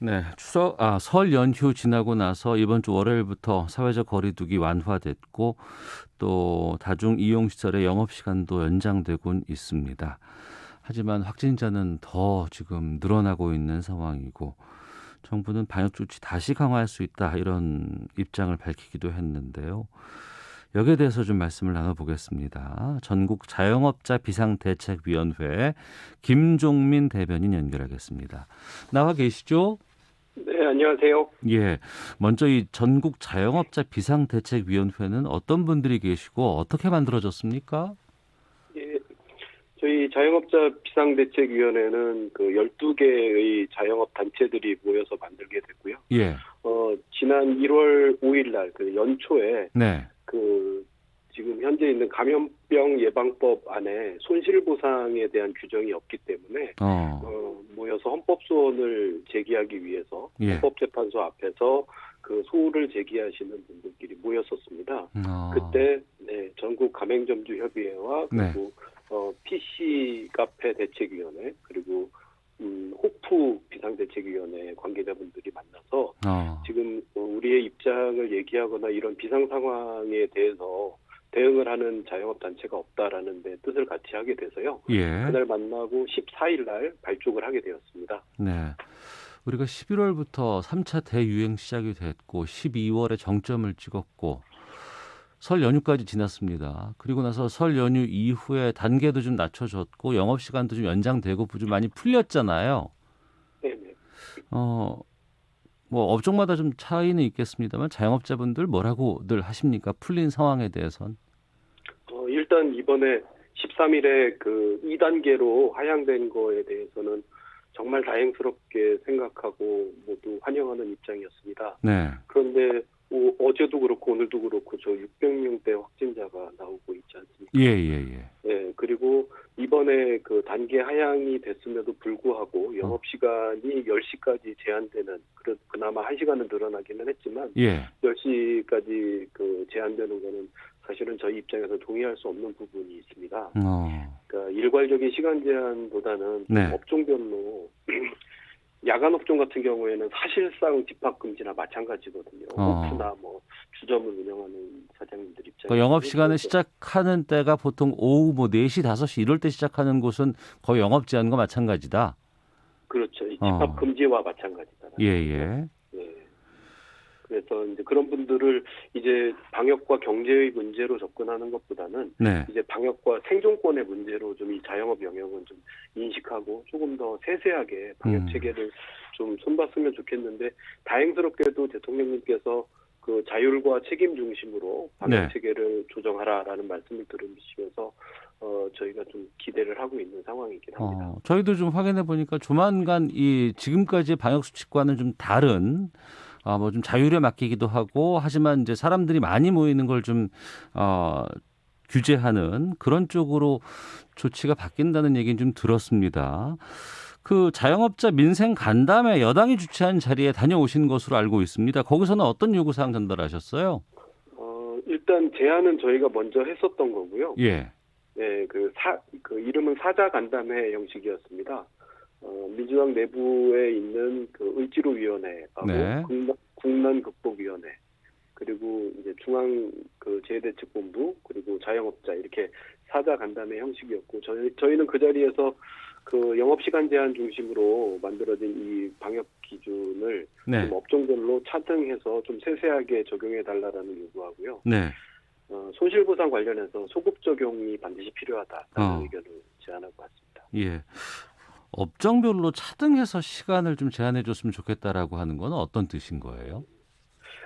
네, 설 연휴 지나고 나서 이번 주 월요일부터 사회적 거리두기 완화됐고 또 다중 이용 시설의 영업 시간도 연장되곤 있습니다. 하지만 확진자는 더 지금 늘어나고 있는 상황이고 정부는 방역 조치 다시 강화할 수 있다 이런 입장을 밝히기도 했는데요. 여기에 대해서 좀 말씀을 나눠보겠습니다. 전국 자영업자 비상대책위원회 김종민 대변인 연결하겠습니다. 나와 계시죠? 네, 안녕하세요. 예. 먼저 이 전국 자영업자 비상대책위원회는 어떤 분들이 계시고 어떻게 만들어졌습니까? 예, 저희 자영업자 비상대책위원회는 그 12개의 자영업 단체들이 모여서 만들게 됐고요. 예. 지난 1월 5일 날 그 연초에 네. 그 지금 현재 있는 감염병 예방법 안에 손실보상에 대한 규정이 없기 때문에 모여서 헌법소원을 제기하기 위해서 예. 헌법재판소 앞에서 그 소를 제기하시는 분들끼리 모였었습니다. 그때 전국 가맹점주협의회와 그리고 PC 카페 대책위원회 그리고 호프 비상대책위원회 관계자분들이 만나서 지금 우리의 입장을 얘기하거나 이런 비상 상황에 대해서 대응을 하는 자영업 단체가 없다라는 데 뜻을 같이 하게 돼서요. 예. 그날 만나고 14일 날 발족을 하게 되었습니다. 네. 우리가 11월부터 3차 대유행 시작이 됐고 12월에 정점을 찍었고 설 연휴까지 지났습니다. 그리고 나서 설 연휴 이후에 단계도 좀 낮춰졌고 영업 시간도 좀 연장되고 좀 많이 풀렸잖아요. 네네. 뭐 업종마다 좀 차이는 있겠습니다만 자영업자분들 뭐라고들 하십니까? 풀린 상황에 대해선. 일단 이번에 13일에 그 2단계로 하향된 거에 대해서는 정말 다행스럽게 생각하고 모두 환영하는 입장이었습니다. 네. 그런데 어제도 그렇고 오늘도 그렇고 저 600명대 확진자가 나오고 있지 않습니까? 예. 네, 그리고 이번에 그 단계 하향이 됐음에도 불구하고 영업 시간이 10시까지 제한되는 그나마 1시간은 늘어나기는 했지만 10시까지 그 제한되는 거는 사실은 저희 입장에서 동의할 수 없는 부분이 있습니다. 그러니까 일괄적인 시간 제한보다는 업종별로 야간 업종 같은 경우에는 사실상 집합 금지나 마찬가지거든요. 호프나 뭐 주점을 운영하는 사장님들 입장에서 그러니까 영업 시간을 시작하는 때가 보통 오후 뭐 4시, 5시 이럴 때 시작하는 곳은 거의 영업 제한과 마찬가지다. 그렇죠. 이 집합 금지와 마찬가지다. 예. 그래서 이제 그런 분들을 이제 방역과 경제의 문제로 접근하는 것보다는 이제 방역과 생존권의 문제로 좀 이 자영업 영역은 좀 인식하고 조금 더 세세하게 방역 체계를 좀 손봤으면 좋겠는데 다행스럽게도 대통령님께서 그 자율과 책임 중심으로 방역 체계를 조정하라라는 말씀을 들으시면서 저희가 좀 기대를 하고 있는 상황이긴 합니다. 저희도 좀 확인해 보니까 조만간 이 지금까지의 방역 수칙과는 좀 다른 뭐 좀 자율에 맡기기도 하고 하지만 이제 사람들이 많이 모이는 걸 좀 규제하는 그런 쪽으로 조치가 바뀐다는 얘기는 좀 들었습니다. 그 자영업자 민생 간담회 여당이 주최한 자리에 다녀오신 것으로 알고 있습니다. 거기서는 어떤 요구사항 전달하셨어요? 일단 제안은 저희가 먼저 했었던 거고요. 예. 네, 그 이름은 사자 간담회 형식이었습니다. 민주당 내부에 있는 그 의지로위원회하고 국난극복위원회 그리고 이제 중앙 그 재해대책본부 그리고 자영업자 이렇게 사자 간담회 형식이었고 저희는 그 자리에서 그 영업 시간 제한 중심으로 만들어진 이 방역 기준을 좀 업종별로 차등해서 좀 세세하게 적용해 달라라는 요구하고요. 손실보상 관련해서 소급 적용이 반드시 필요하다라는 의견을 제안하고 왔습니다. 예. 업종별로 차등해서 시간을 좀 제한해 줬으면 좋겠다라고 하는 건 어떤 뜻인 거예요?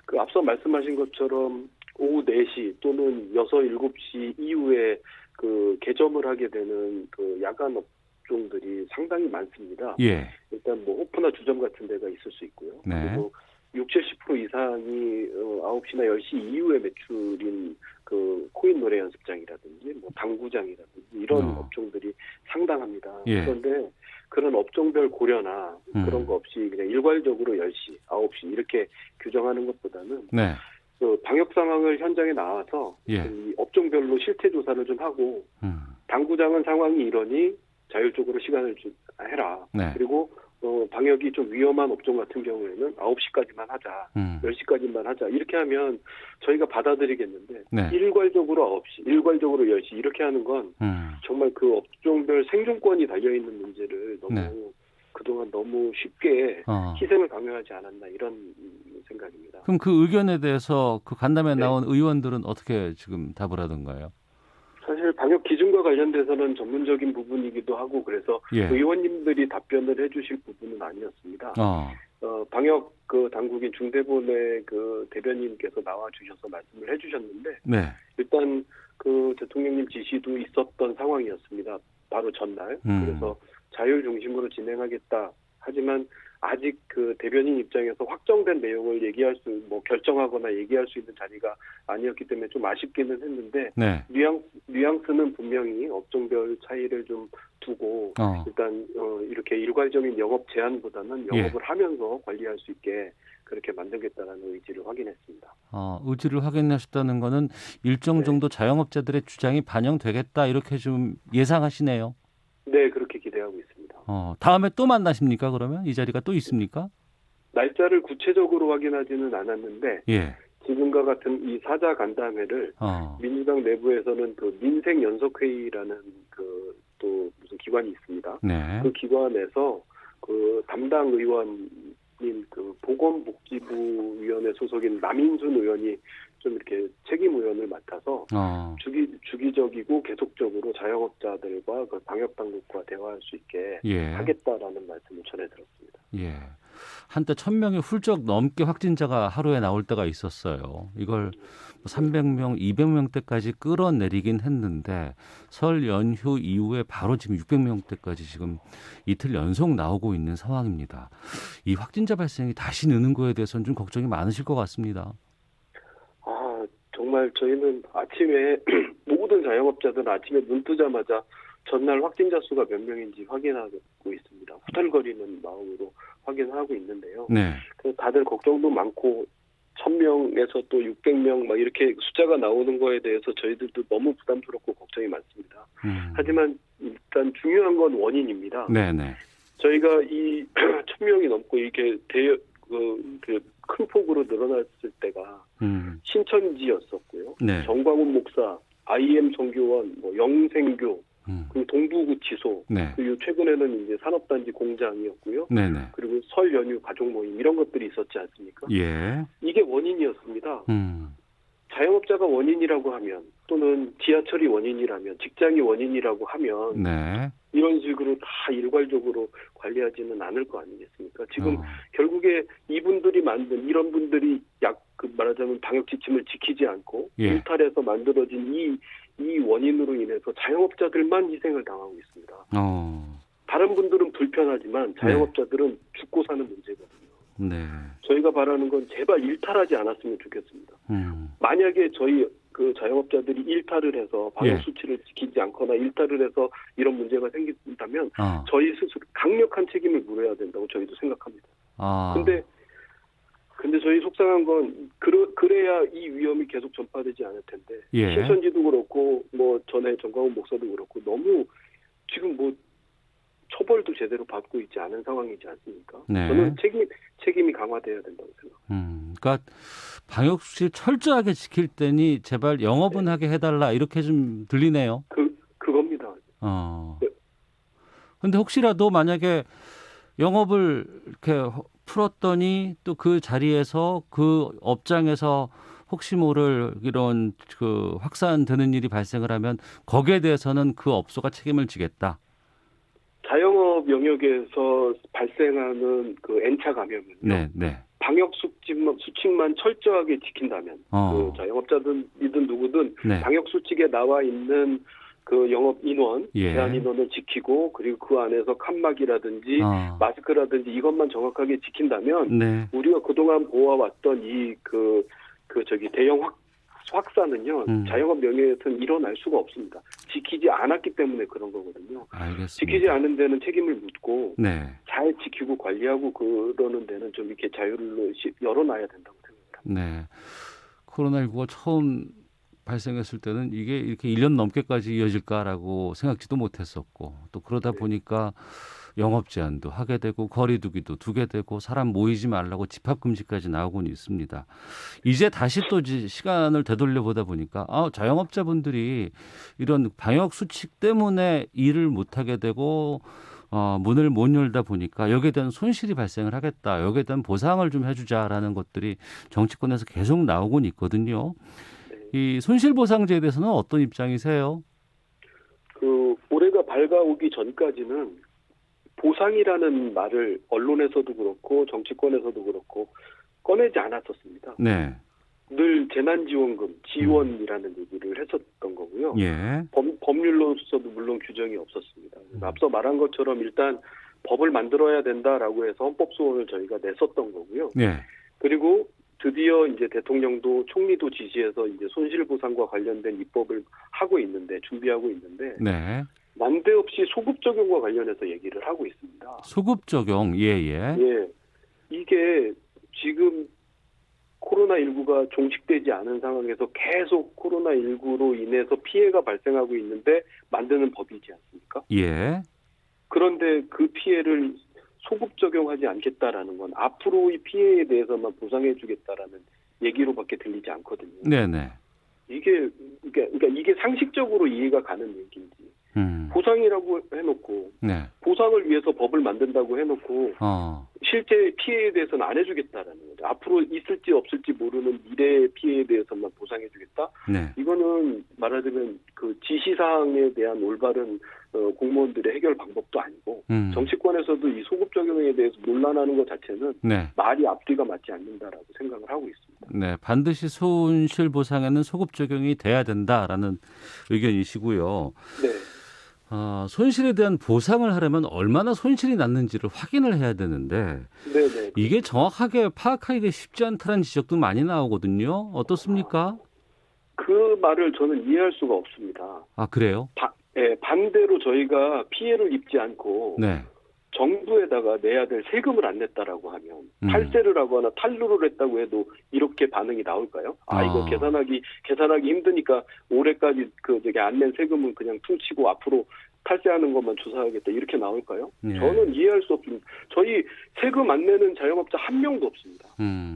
그 앞서 말씀하신 것처럼 오후 4시 또는 6, 7시 이후에 그 개점을 하게 되는 그 야간 업종들이 상당히 많습니다. 일단 뭐 호프나 주점 같은 데가 있을 수 있고요. 그리고 60, 70% 이상이 9시나 10시 이후에 매출인 그 코인 노래 연습장이라든지 뭐 당구장이라든지 이런 업종들이 상당합니다. 그런데 그런 업종별 고려나 그런 거 없이 그냥 일괄적으로 10시, 9시 이렇게 규정하는 것보다는 그 방역 상황을 현장에 나와서 이 업종별로 실태 조사를 좀 하고 당구장은 상황이 이러니 자율적으로 시간을 해라. 그리고 방역이 좀 위험한 업종 같은 경우에는 9시까지만 하자, 10시까지만 하자 이렇게 하면 저희가 받아들이겠는데 네. 일괄적으로 9시, 일괄적으로 10시 이렇게 하는 건 정말 그 업종별 생존권이 달려있는 문제를 너무 네. 그동안 너무 쉽게 희생을 강요하지 않았나 이런 생각입니다. 그럼 그 의견에 대해서 그 간담회에 네. 나온 의원들은 어떻게 지금 답을 하던가요? 사실 방역 기준과 관련돼서는 전문적인 부분이기도 하고 그래서 예. 의원님들이 답변을 해주실 부분은 아니었습니다. 방역 그 당국인 중대본의 그 대변인께서 나와 주셔서 말씀을 해주셨는데 네. 일단 그 대통령님 지시도 있었던 상황이었습니다. 바로 전날. 그래서 자율 중심으로 진행하겠다. 하지만 아직 그 대변인 입장에서 확정된 내용을 얘기할 결정하거나 얘기할 수 있는 자리가 아니었기 때문에 좀 아쉽기는 했는데 네. 뉘앙스는 분명히 업종별 차이를 좀 두고 일단 이렇게 일괄적인 영업 제한보다는 영업을 하면서 관리할 수 있게 그렇게 만들겠다라는 의지를 확인했습니다. 의지를 확인하셨다는 거는 일정 정도 자영업자들의 주장이 반영되겠다 이렇게 좀 예상하시네요. 네, 그렇게 기대하고 있습니다. 다음에 또 만나십니까? 그러면 이 자리가 또 있습니까? 날짜를 구체적으로 확인하지는 않았는데 예. 지금과 같은 이 사자 간담회를 민주당 내부에서는 그 민생연석회의라는 그 또 무슨 기관이 있습니다. 네. 그 기관에서 그 담당 의원인 그 보건복지부위원회 소속인 남인순 의원이 좀 이렇게 책임 의원을 맡아서 주기적이고 계속적으로 자영업자들과 그 방역 당국과 대화할 수 있게 하겠다라는 말씀을 전해들었습니다. 예. 한때 1,000명이 훌쩍 넘게 확진자가 하루에 나올 때가 있었어요. 이걸 300명, 200명대까지 끌어내리긴 했는데 설 연휴 이후에 바로 지금 600명대까지 지금 이틀 연속 나오고 있는 상황입니다. 이 확진자 발생이 다시 느는 거에 대해서는 좀 걱정이 많으실 것 같습니다. 정말 저희는 아침에 모든 자영업자들은 아침에 눈 뜨자마자 전날 확진자 수가 몇 명인지 확인하고 있습니다. 후달거리는 마음으로 확인하고 있는데요. 네. 그래서 다들 걱정도 많고 1,000명에서 또 600명 막 이렇게 숫자가 나오는 거에 대해서 저희들도 너무 부담스럽고 걱정이 많습니다. 하지만 일단 중요한 건 원인입니다. 네네. 저희가 이 1,000명이 넘고 이렇게 큰 폭으로 늘어났을 때가 신천지였었고요. 네. 정광훈 목사, IM 선교원, 영생교, 그리고 동부구치소, 그리고 최근에는 이제 산업단지 공장이었고요. 네네. 그리고 설 연휴 가족 모임 이런 것들이 있었지 않습니까? 예. 이게 원인이었습니다. 자영업자가 원인이라고 하면 또는 지하철이 원인이라면 직장이 원인이라고 하면 이런 식으로 다 일괄적으로 관리하지는 않을 거 아니겠습니까? 지금 결국에 이분들이 만든 이런 분들이 말하자면 방역 지침을 지키지 않고 일탈해서 만들어진 이 원인으로 인해서 자영업자들만 희생을 당하고 있습니다. 다른 분들은 불편하지만 자영업자들은 죽고 사는 문제거든요. 네. 저희가 바라는 건 제발 일탈하지 않았으면 좋겠습니다. 만약에 저희 그 자영업자들이 일탈을 해서 방역 수치를 지키지 않거나 일탈을 해서 이런 문제가 생긴다면 저희 스스로 강력한 책임을 물어야 된다고 저희도 생각합니다. 근데 저희 속상한 건 그래야 이 위험이 계속 전파되지 않을 텐데 신천지도 그렇고 전에 정광훈 목사도 그렇고 너무 지금 처벌도 제대로 받고 있지 않은 상황이지 않습니까? 저는 책임이 강화돼야 된다고 생각합니다. 그러니까 방역수칙 철저하게 지킬 때니 제발 영업은 하게 해달라 이렇게 좀 들리네요. 그겁니다. 근데 혹시라도 만약에 영업을 이렇게 풀었더니 또 그 자리에서 그 업장에서 혹시 모를 이런 그 확산되는 일이 발생을 하면 거기에 대해서는 그 업소가 책임을 지겠다. 자영업 영역에서 발생하는 그 N차 감염은요. 방역 수칙만 철저하게 지킨다면 그 자영업자든이든 누구든 방역 수칙에 나와 있는 그 영업 인원, 제한 인원을 지키고 그리고 그 안에서 칸막이라든지 마스크라든지 이것만 정확하게 지킨다면 우리가 그동안 보아왔던 대형 확산은요. 자영업 영역에서는 일어날 수가 없습니다. 지키지 않았기 때문에 그런 거거든요. 알겠습니다. 지키지 않은 데는 책임을 묻고 잘 지키고 관리하고 그러는 데는 좀 이렇게 자율로 열어놔야 된다고 생각합니다. 코로나19가 처음 발생했을 때는 이게 이렇게 1년 넘게까지 이어질까라고 생각지도 못했었고 또 그러다 보니까 영업 제한도 하게 되고 거리 두기도 두게 되고 사람 모이지 말라고 집합 금지까지 나오곤 있습니다. 이제 다시 또 이제 시간을 되돌려 보다 보니까 자영업자분들이 이런 방역 수칙 때문에 일을 못 하게 되고 문을 못 열다 보니까 여기에 대한 손실이 발생을 하겠다. 여기에 대한 보상을 좀 해주자라는 것들이 정치권에서 계속 나오곤 있거든요. 이 손실보상제에 대해서는 어떤 입장이세요? 올해가 밝아오기 전까지는 보상이라는 말을 언론에서도 그렇고 정치권에서도 그렇고 꺼내지 않았었습니다. 네. 늘 재난지원금, 지원이라는 얘기를 했었던 거고요. 예. 법률로서도 물론 규정이 없었습니다. 앞서 말한 것처럼 일단 법을 만들어야 된다라고 해서 헌법소원을 저희가 냈었던 거고요. 네. 그리고 드디어 이제 대통령도 총리도 지시해서 이제 손실보상과 관련된 입법을 하고 있는데 준비하고 있는데 네. 난데없이 소급 적용과 관련해서 얘기를 하고 있습니다. 소급 적용, 예예. 예, 이게 지금 코로나19가 종식되지 않은 상황에서 계속 코로나19로 인해서 피해가 발생하고 있는데 만드는 법이지 않습니까? 예. 그런데 그 피해를 소급 적용하지 않겠다라는 건 앞으로의 피해에 대해서만 보상해 주겠다라는 얘기로밖에 들리지 않거든요. 네네. 그러니까 이게 상식적으로 이해가 가는 얘기인지 보상이라고 해놓고 네. 보상을 위해서 법을 만든다고 해놓고 실제 피해에 대해서는 안 해주겠다라는 거죠. 앞으로 있을지 없을지 모르는 미래의 피해에 대해서만 보상해주겠다. 네. 이거는 말하자면 그 지시사항에 대한 올바른 공무원들의 해결 방법도 아니고 정치권에서도 이 소급 적용에 대해서 논란하는 것 자체는 네. 말이 앞뒤가 맞지 않는다라고 생각을 하고 있습니다. 네, 반드시 손실 보상에는 소급 적용이 돼야 된다라는 의견이시고요. 네. 손실에 대한 보상을 하려면 얼마나 손실이 났는지를 확인을 해야 되는데 네네. 이게 정확하게 파악하기가 쉽지 않다는 지적도 많이 나오거든요. 어떻습니까? 그 말을 저는 이해할 수가 없습니다. 아, 그래요? 반대로 저희가 피해를 입지 않고 네. 정부에다가 내야 될 세금을 안 냈다라고 하면 탈세를 하거나 탈루를 했다고 해도 이렇게 반응이 나올까요? 이거 계산하기 힘드니까 올해까지 안 낸 세금은 그냥 퉁치고 앞으로 탈세하는 것만 조사하겠다 이렇게 나올까요? 예. 저는 이해할 수 없습니다. 저희 세금 안 내는 자영업자 한 명도 없습니다.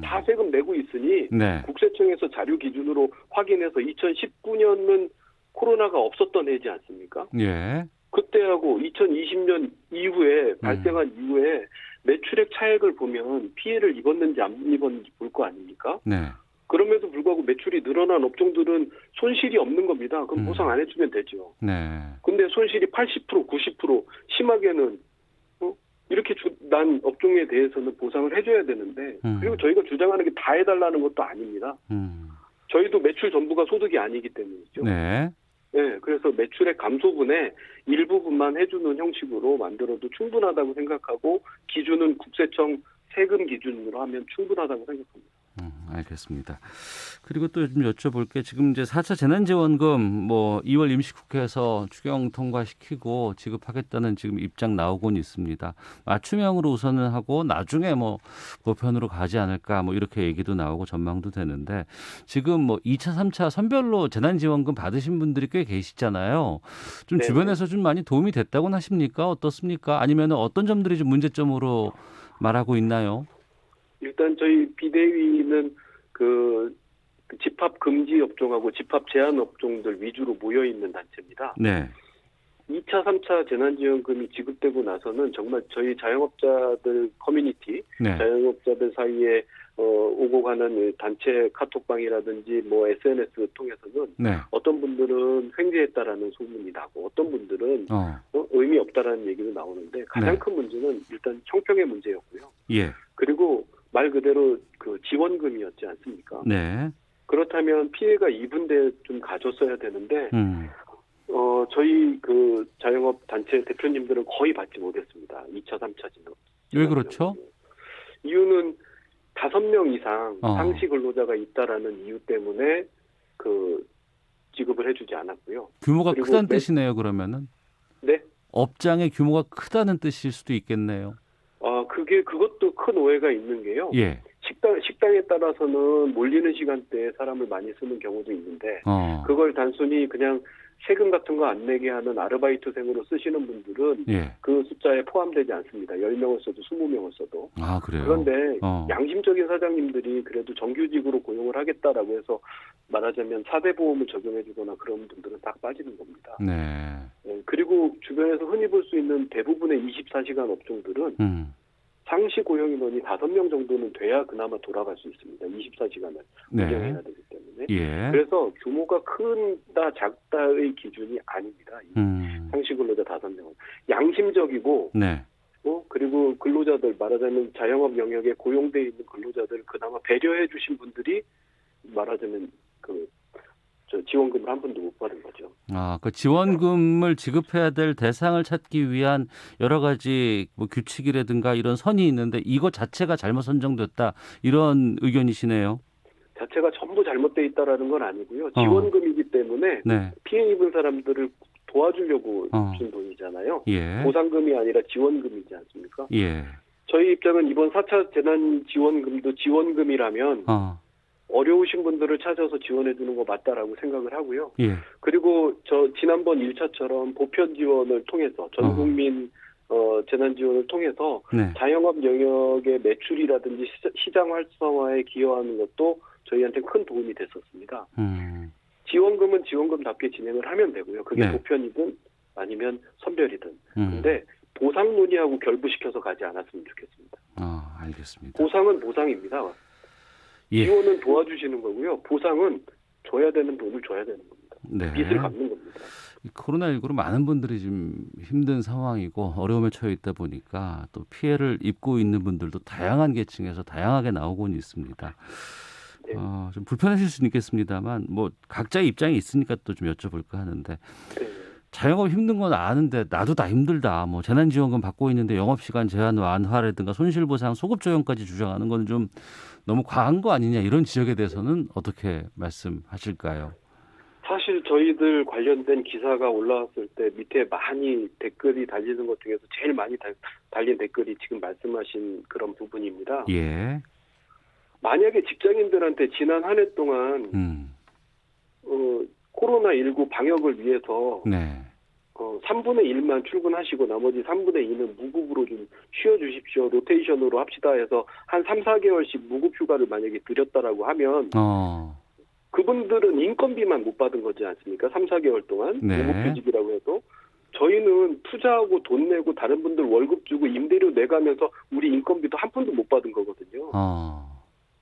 다 세금 내고 있으니 네. 국세청에서 자료 기준으로 확인해서 2019년은 코로나가 없었던 해지 않습니까? 예. 그때하고 2020년 이후에 발생한 이후에 매출액 차액을 보면 피해를 입었는지 안 입었는지 볼 거 아닙니까? 네. 그럼에도 불구하고 매출이 늘어난 업종들은 손실이 없는 겁니다. 그럼 보상 안 해주면 되죠. 네. 근데 손실이 80%, 90% 심하게는 이렇게 난 업종에 대해서는 보상을 해줘야 되는데 그리고 저희가 주장하는 게 다 해달라는 것도 아닙니다. 저희도 매출 전부가 소득이 아니기 때문이죠. 네. 네, 그래서 매출액 감소분의 일부분만 해주는 형식으로 만들어도 충분하다고 생각하고 기준은 국세청 세금 기준으로 하면 충분하다고 생각합니다. 알겠습니다. 그리고 또 좀 여쭤볼 게 지금 이제 4차 재난지원금 2월 임시국회에서 추경 통과시키고 지급하겠다는 지금 입장 나오곤 있습니다. 맞춤형으로 우선은 하고 나중에 보편으로 가지 않을까 이렇게 얘기도 나오고 전망도 되는데 지금 2차, 3차 선별로 재난지원금 받으신 분들이 꽤 계시잖아요. 좀 네네. 주변에서 좀 많이 도움이 됐다고는 하십니까? 어떻습니까? 아니면 어떤 점들이 좀 문제점으로 말하고 있나요? 일단 저희 비대위는 그 집합 금지 업종하고 집합 제한 업종들 위주로 모여 있는 단체입니다. 네. 2차, 3차 재난지원금이 지급되고 나서는 정말 저희 자영업자들 커뮤니티, 네. 자영업자들 사이에 오고 가는 단체 카톡방이라든지 SNS 통해서는 네. 어떤 분들은 횡재했다라는 소문이 나고 어떤 분들은 의미 없다라는 얘기도 나오는데 가장 네. 큰 문제는 일단 형평의 문제였고요. 예. 그리고 말 그대로 그 지원금이었지 않습니까? 네. 그렇다면 피해가 입은 데 좀 가졌어야 되는데 저희 그 자영업 단체 대표님들은 거의 받지 못했습니다. 2차, 3차 지급. 왜 그렇죠? 이유는 5명 이상 상시 근로자가 있다라는 이유 때문에 지급을 해주지 않았고요. 규모가 크다는 뜻이네요. 그러면은. 네. 업장의 규모가 크다는 뜻일 수도 있겠네요. 그것도 큰 오해가 있는 게요. 예. 식당에 따라서는 몰리는 시간대에 사람을 많이 쓰는 경우도 있는데 그걸 단순히 그냥 세금 같은 거 안 내게 하는 아르바이트생으로 쓰시는 분들은 예. 그 숫자에 포함되지 않습니다. 10명을 써도 20명을 써도. 아, 그래요? 그런데 어. 양심적인 사장님들이 그래도 정규직으로 고용을 하겠다라고 해서 말하자면 4대 보험을 적용해 주거나 그런 분들은 딱 빠지는 겁니다. 네. 그리고 주변에서 흔히 볼 수 있는 대부분의 24시간 업종들은 상시 고용 인원이 5명 정도는 돼야 그나마 돌아갈 수 있습니다. 24시간을 운영해야 네. 되기 때문에. 예. 그래서 규모가 크다 작다의 기준이 아닙니다. 상시 근로자 5명은. 양심적이고 네. 그리고 근로자들 말하자면 자영업 영역에 고용돼 있는 근로자들 그나마 배려해 주신 분들이 말하자면 지원금을 한 번도 못 받은 거죠. 아, 그 지원금을 지급해야 될 대상을 찾기 위한 여러 가지 뭐 규칙이라든가 이런 선이 있는데 이거 자체가 잘못 선정됐다 이런 의견이시네요. 자체가 전부 잘못돼 있다라는 건 아니고요. 지원금이기 때문에 네. 피해 입은 사람들을 도와주려고 준 돈이잖아요. 예. 보상금이 아니라 지원금이지 않습니까? 예. 저희 입장은 이번 4차 재난지원금도 지원금이라면 어려우신 분들을 찾아서 지원해 주는 거 맞다라고 생각을 하고요. 예. 그리고 지난번 1차처럼 보편 지원을 통해서 전 국민 재난 지원을 통해서 네. 자영업 영역의 매출이라든지 시장 활성화에 기여하는 것도 저희한테 큰 도움이 됐었습니다. 지원금은 지원금답게 진행을 하면 되고요. 그게 네. 보편이든 아니면 선별이든. 근데 보상 논의하고 결부시켜서 가지 않았으면 좋겠습니다. 알겠습니다. 보상은 보상입니다. 예. 지원은 도와주시는 거고요. 보상은 줘야 되는 돈을 줘야 되는 겁니다. 네. 빚을 갚는 겁니다. 코로나19로 많은 분들이 지금 힘든 상황이고 어려움에 처해 있다 보니까 또 피해를 입고 있는 분들도 다양한 계층에서 다양하게 나오곤 있습니다. 네. 좀 불편하실 수는 있겠습니다만 뭐 각자의 입장이 있으니까 또 좀 여쭤볼까 하는데 네. 자영업 힘든 건 아는데 나도 다 힘들다. 뭐 재난지원금 받고 있는데 영업시간 제한 완화라든가 손실보상 소급 적용까지 주장하는 건 좀 너무 과한 거 아니냐 이런 지적에 대해서는 어떻게 말씀하실까요? 사실 저희들 관련된 기사가 올라왔을 때 밑에 많이 댓글이 달리는 것 중에서 제일 많이 달린 댓글이 지금 말씀하신 그런 부분입니다. 예. 만약에 직장인들한테 지난 한 해 동안 코로나19 방역을 위해서 네. 3분의 1만 출근하시고 나머지 3분의 2는 무급으로 좀 쉬어주십시오. 로테이션으로 합시다 해서 한 3, 4개월씩 무급 휴가를 만약에 드렸다라고 하면 그분들은 인건비만 못 받은 거지 않습니까? 3, 4개월 동안 네. 무급휴직이라고 해도 저희는 투자하고 돈 내고 다른 분들 월급 주고 임대료 내가면서 우리 인건비도 한 푼도 못 받은 거거든요.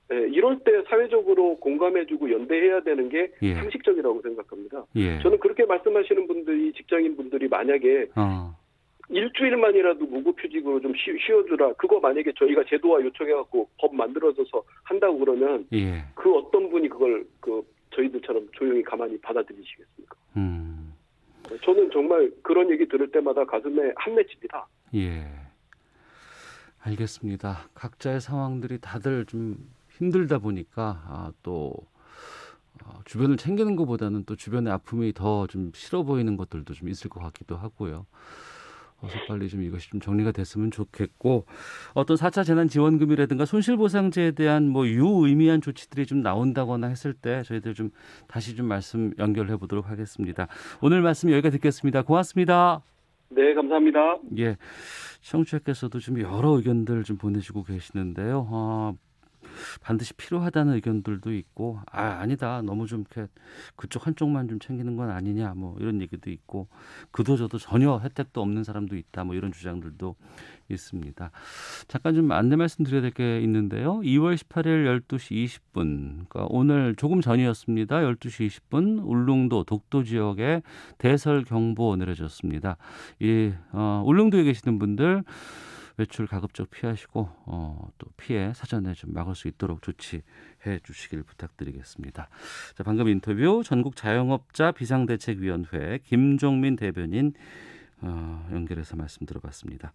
네, 이럴 때 사회적으로 공감해주고 연대해야 되는 게 예. 상식적이라고 생각합니다. 예. 저는 그렇게 말씀하시는 분들이 직장인분들이 만약에 일주일만이라도 무급휴직으로 좀 쉬어주라. 그거 만약에 저희가 제도화 요청해갖고 법 만들어져서 한다고 그러면 예. 그 어떤 분이 그걸 저희들처럼 조용히 가만히 받아들이시겠습니까? 저는 정말 그런 얘기 들을 때마다 가슴에 한맺힙니다. 예. 알겠습니다. 각자의 상황들이 다들 좀 힘들다 보니까 또 주변을 챙기는 것보다는 또 주변의 아픔이 더 좀 싫어 보이는 것들도 좀 있을 것 같기도 하고요. 어서 빨리 좀 이것이 좀 정리가 됐으면 좋겠고 어떤 4차 재난지원금이라든가 손실보상제에 대한 뭐 유의미한 조치들이 좀 나온다거나 했을 때 저희들 좀 다시 좀 말씀 연결해 보도록 하겠습니다. 오늘 말씀 여기까지 듣겠습니다. 고맙습니다. 네, 감사합니다. 예, 청취자께서도 좀 여러 의견들 좀 보내주고 계시는데요. 반드시 필요하다는 의견들도 있고 아니다 너무 좀 이렇게 그쪽 한쪽만 좀 챙기는 건 아니냐 뭐 이런 얘기도 있고 그도저도 전혀 혜택도 없는 사람도 있다 뭐 이런 주장들도 있습니다. 잠깐 좀 안내 말씀드려야 될 게 있는데요. 2월 18일 12시 20분 그러니까 오늘 조금 전이었습니다. 12시 20분 울릉도 독도 지역에 대설 경보 내려졌습니다. 울릉도에 계시는 분들 외출 가급적 피하시고 또 피해 사전에 좀 막을 수 있도록 조치해 주시길 부탁드리겠습니다. 자, 방금 인터뷰 전국 자영업자 비상대책위원회 김종민 대변인 연결해서 말씀 들어봤습니다.